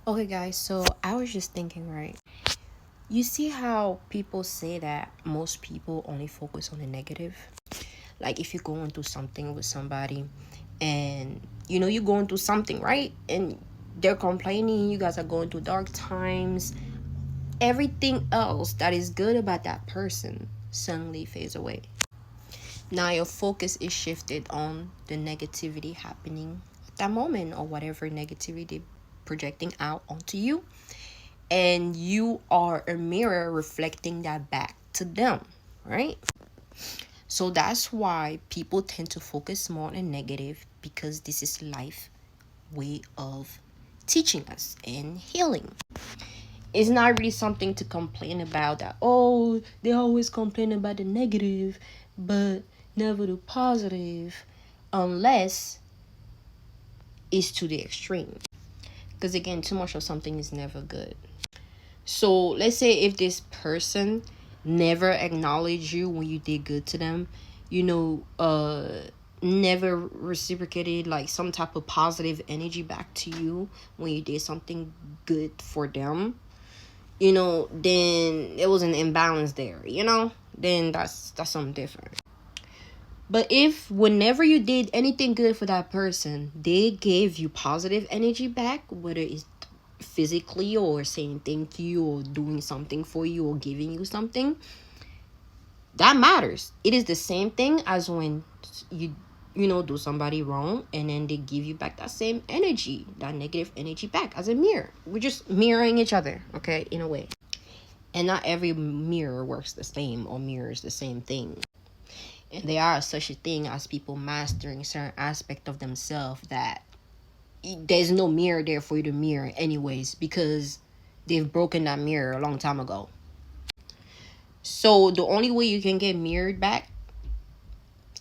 Okay, guys, so I was just thinking, right? You see how people say that most people only focus on the negative? Like, if you're going through something with somebody and you're going through something, right? And they're complaining, you guys are going through dark times, everything else that is good about that person suddenly fades away. Now, your focus is shifted on the negativity happening at that moment or whatever negativity projecting out onto you, and you are a mirror reflecting that back to them, right? So that's why people tend to focus more on negative, because this is life way of teaching us and healing. It's not really something to complain about that, oh, they always complain about the negative but never the positive, unless it's to the extreme. Because again, too much of something is never good. So let's say if this person never acknowledged you when you did good to them, you know, never reciprocated like some type of positive energy back to you when you did something good for them, then it was an imbalance there, then that's something different. But if whenever you did anything good for that person, they gave you positive energy back, whether it's physically or saying thank you or doing something for you or giving you something, that matters. It is the same thing as when you do somebody wrong and then they give you back that same energy, that negative energy back, as a mirror. We're just mirroring each other, okay, in a way. And not every mirror works the same or mirrors the same thing. And there are such a thing as people mastering certain aspect of themselves that there's no mirror there for you to mirror anyways, because they've broken that mirror a long time ago. So the only way you can get mirrored back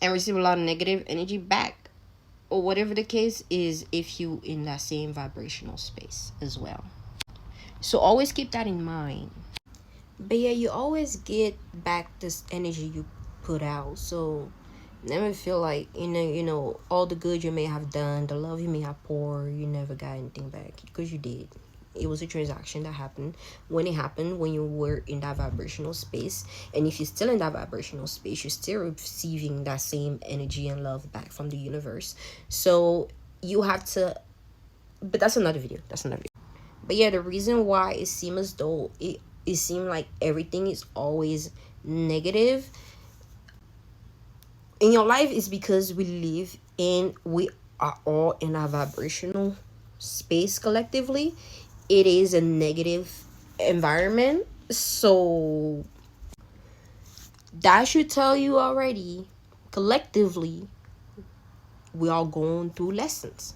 and receive a lot of negative energy back, or whatever the case, is if you in that same vibrational space as well. So always keep that in mind. But yeah, you always get back this energy you put out. So never feel like all the good you may have done, the love you may have poured, you never got anything back, because you did. It was a transaction that happened. When it happened, when you were in that vibrational space, and if you're still in that vibrational space, you're still receiving that same energy and love back from the universe. So you have to, but that's another video, but yeah, the reason why it seems as though it seemed like everything is always negative in your life is because we are all in a vibrational space collectively. It is a negative environment, so that should tell you already, collectively we are going through lessons.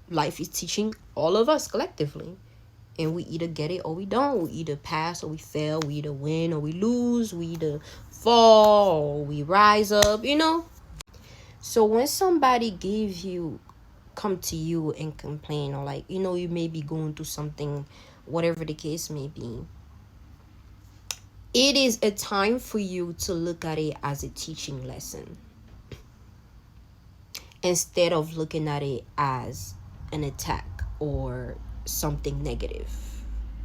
Life is teaching all of us collectively, and we either get it or we don't. We either pass or we fail. We either win or we lose. We either fall or we rise up, So when somebody come to you and complain, or like, you may be going through something, whatever the case may be, it is a time for you to look at it as a teaching lesson, instead of looking at it as an attack or something negative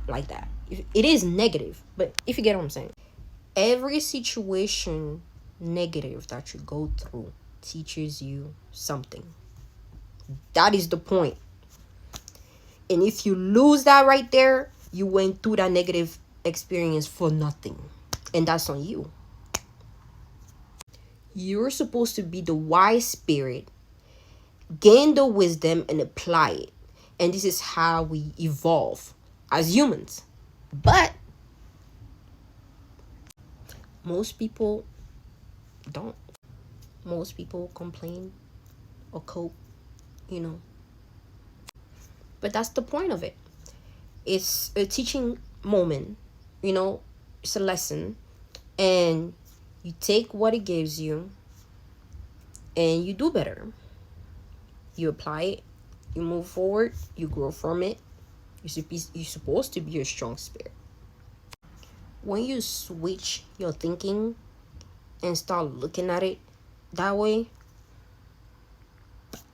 like that. It is negative, but if you get what I'm saying, every situation negative that you go through teaches you something. That is the point. And if you lose that right there, you went through that negative experience for nothing. And that's on you. You're supposed to be the wise spirit, gain the wisdom and apply it. And this is how we evolve as humans. But most people don't. Most people complain or cope, But that's the point of it. It's a teaching moment, it's a lesson. And you take what it gives you and you do better. You apply it, you move forward, you grow from it. You're supposed to be a strong spirit. When you switch your thinking and start looking at it that way,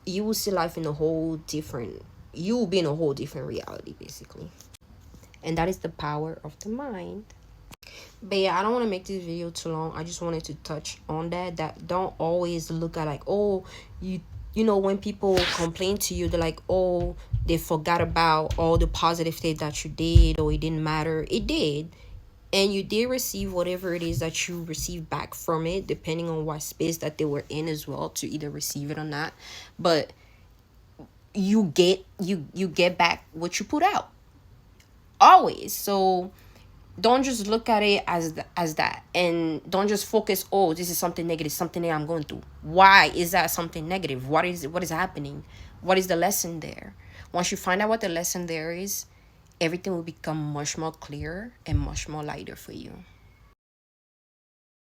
you will see life in a whole different, you will be in a whole different reality, basically. And that is the power of the mind. But yeah, I don't want to make this video too long. I just wanted to touch on that don't always look at like, oh, you know, when people complain to you, they're like, oh, they forgot about all the positive things that you did, or it didn't matter. It did. And you did receive whatever it is that you received back from it, depending on what space that they were in as well, to either receive it or not. But you get back what you put out, always. So don't just look at it as that, and don't just focus, oh, this is something negative, something that I'm going through. Why is that something negative? What is happening? What is the lesson there? Once you find out what the lesson there is, everything will become much more clear and much more lighter for you.